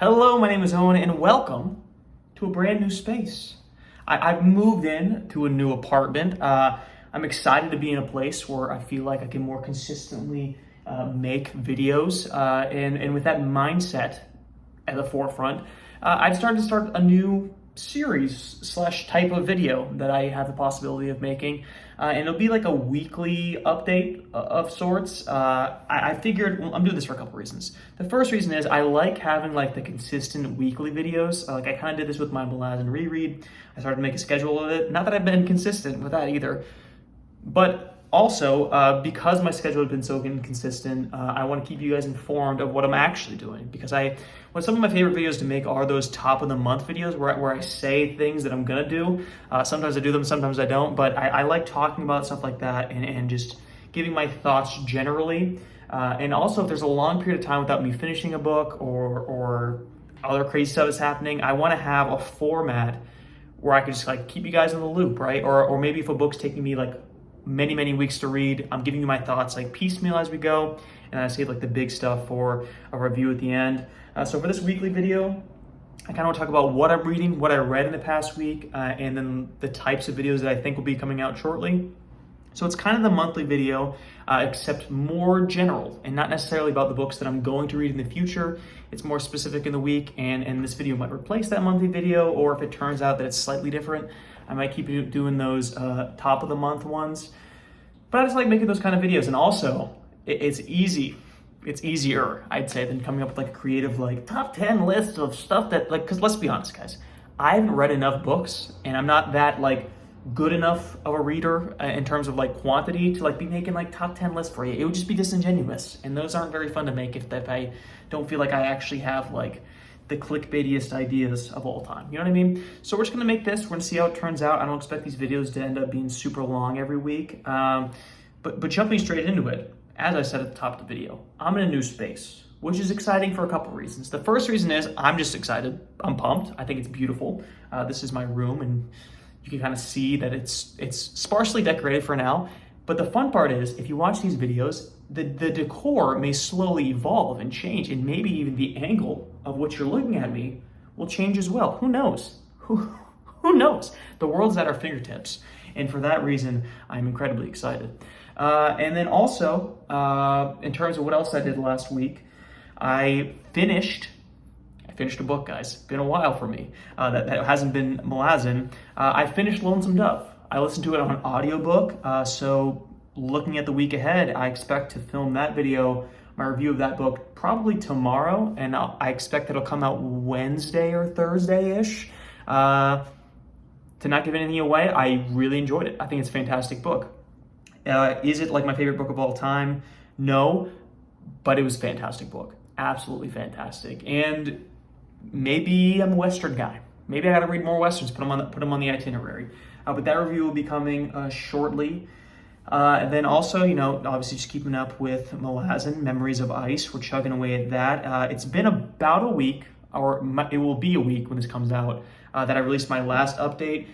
Hello, my name is Owen, and welcome to a brand new space. I've moved in to a new apartment. I'm excited to be in a place where I feel like I can more consistently make videos, and with that mindset at the forefront, I've started to start a new series slash type of video that I have the possibility of making, and it'll be like a weekly update of sorts. I figured, well, I'm doing this for a couple reasons. The first reason is I like having like the consistent weekly videos. Like I kind of did this with my Malazan reread. I started to make a schedule of it. Not that I've been consistent with that either, but also, because my schedule has been so inconsistent, I want to keep you guys informed of what I'm actually doing. Because some of my favorite videos to make are those top of the month videos where I say things that I'm gonna do. Sometimes I do them, sometimes I don't. But I like talking about stuff like that and just giving my thoughts generally. And also, if there's a long period of time without me finishing a book or other crazy stuff is happening, I want to have a format where I can just like keep you guys in the loop, right? Or maybe if a book's taking me like many weeks to read, I'm giving you my thoughts like piecemeal as we go, and I save like the big stuff for a review at the end. So for this weekly video, I kind of want to talk about what I'm reading, what I read in the past week, and then the types of videos that I think will be coming out shortly. So it's kind of the monthly video, except more general and not necessarily about the books that I'm going to read in the future. It's more specific in the week, and this video might replace that monthly video, or if it turns out that it's slightly different, I might keep doing those top of the month ones. But I just like making those kind of videos. And also, it's easier, I'd say, than coming up with like a creative like top 10 list of stuff that like, because let's be honest, guys, I haven't read enough books, and I'm not that like good enough of a reader in terms of like quantity to like be making like top 10 lists for you. It would just be disingenuous, and those aren't very fun to make if I don't feel like I actually have like the clickbaitiest ideas of all time. You know what I mean? So we're just gonna make this. We're gonna see how it turns out. I don't expect these videos to end up being super long every week. But jumping straight into it, as I said at the top of the video, I'm in a new space, which is exciting for a couple reasons. The first reason is I'm just excited. I'm pumped. I think it's beautiful. This is my room, and you can kind of see that it's sparsely decorated for now. But the fun part is, if you watch these videos, the decor may slowly evolve and change, and maybe even the angle of which you're looking at me will change as well. Who knows? Who knows? The world's at our fingertips. And for that reason, I'm incredibly excited. And then also, in terms of what else I did last week, I finished a book, guys. It's been a while for me. That hasn't been Malazan. I finished Lonesome Dove. I listened to it on an audiobook. So looking at the week ahead, I expect to film that video, my review of that book, probably tomorrow. And I expect it'll come out Wednesday or Thursday-ish. To not give anything away, I really enjoyed it. I think it's a fantastic book. Is it like my favorite book of all time? No, but it was a fantastic book. Absolutely fantastic. And maybe I'm a Western guy. Maybe I gotta read more Westerns, put them on the itinerary. But that review will be coming shortly. And then also, obviously just keeping up with Malazan, Memories of Ice. We're chugging away at that. It's been about a week, or it will be a week when this comes out, that I released my last update.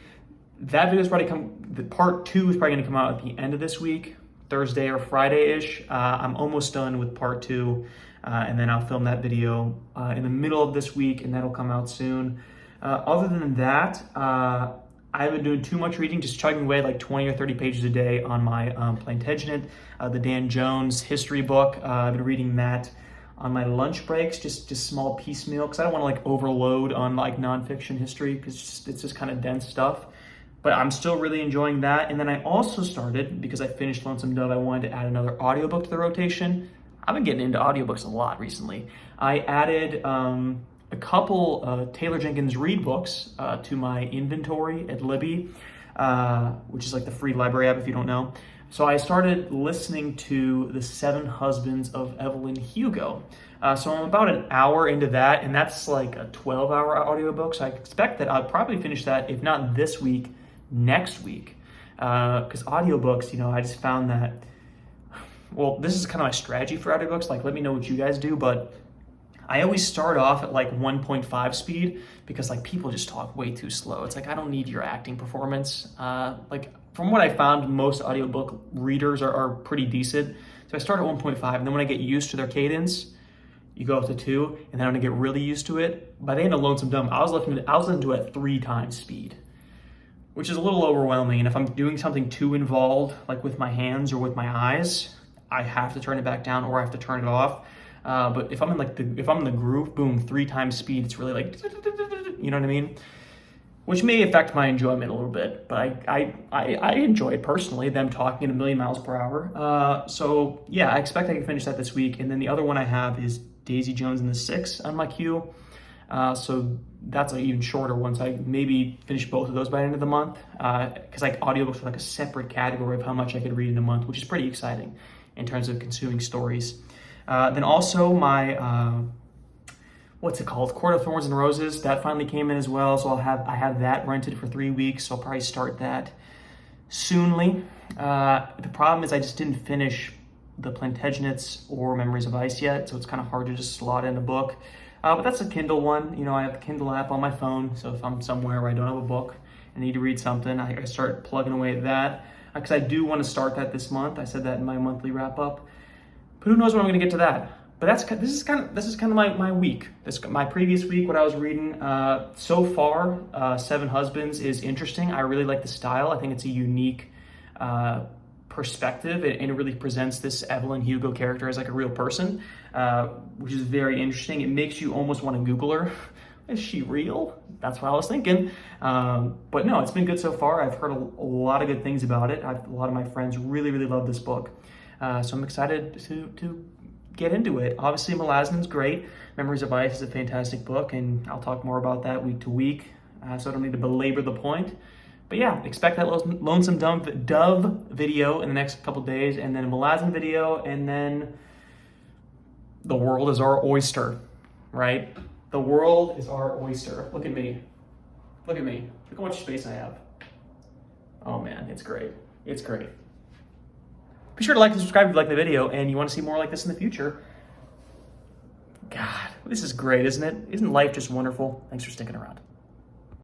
That video is probably part 2 is probably gonna come out at the end of this week, Thursday or Friday-ish. I'm almost done with part 2, and then I'll film that video in the middle of this week, and that'll come out soon. Other than that, I haven't been doing too much reading, just chugging away like 20 or 30 pages a day on my Plantagenet, the Dan Jones history book. I've been reading that on my lunch breaks, just small piecemeal, because I don't want to like overload on like nonfiction history, because it's just kind of dense stuff. But I'm still really enjoying that. And then I also started, because I finished Lonesome Dove, I wanted to add another audiobook to the rotation. I've been getting into audiobooks a lot recently. I added a couple Taylor Jenkins Reid books to my inventory at Libby, which is like the free library app if you don't know. So I started listening to The 7 Husbands of Evelyn Hugo. So I'm about an hour into that, and that's like a 12-hour audiobook. So I expect that I'll probably finish that, if not this week, next week. Because audiobooks, I just found that, well, this is kind of my strategy for audiobooks. Like, let me know what you guys do, but I always start off at like 1.5 speed, because like people just talk way too slow. It's like, I don't need your acting performance. Like from what I found, most audiobook readers are pretty decent. So I start at 1.5, and then when I get used to their cadence, you go up to 2, and then I'm gonna get really used to it. By the end of Lonesome Dumb, I was listening to it at 3 times speed, which is a little overwhelming. And if I'm doing something too involved, like with my hands or with my eyes, I have to turn it back down or I have to turn it off. But if I'm in the groove, boom, 3 times speed, it's really like, you know what I mean? Which may affect my enjoyment a little bit, but I enjoy it personally, them talking at 1,000,000 miles per hour. So yeah, I expect I can finish that this week. And then the other one I have is Daisy Jones and the Six on my queue. So that's an even shorter one. So I maybe finish both of those by the end of the month. Because like audiobooks are like a separate category of how much I could read in a month, which is pretty exciting in terms of consuming stories. Then also my what's it called? Court of Thorns and Roses, that finally came in as well. So I have that rented for 3 weeks. So I'll probably start that soonly. The problem is I just didn't finish the Plantagenets or Memories of Ice yet, so it's kind of hard to just slot in a book. But that's a Kindle one. You know, I have the Kindle app on my phone, so if I'm somewhere where I don't have a book and need to read something, I start plugging away at that. Because I do want to start that this month. I said that in my monthly wrap up. But who knows when I'm going to get to that? But this is kind of my week. My previous week, what I was reading so far. Seven Husbands is interesting. I really like the style. I think it's a unique perspective, and it really presents this Evelyn Hugo character as like a real person, which is very interesting. It makes you almost want to Google her. Is she real? That's what I was thinking. But no, it's been good so far. I've heard a lot of good things about it. A lot of my friends really love this book. So I'm excited to get into it. Obviously, Malazan's great. Memories of Ice is a fantastic book, and I'll talk more about that week to week, so I don't need to belabor the point. But yeah, expect that Lonesome Dove video in the next couple days, and then a Malazan video, and then the world is our oyster, right? The world is our oyster. Look at me. Look at me. Look how much space I have. Oh man, it's great. It's great. Be sure to like and subscribe if you like the video and you want to see more like this in the future. God, this is great, isn't it? Isn't life just wonderful? Thanks for sticking around.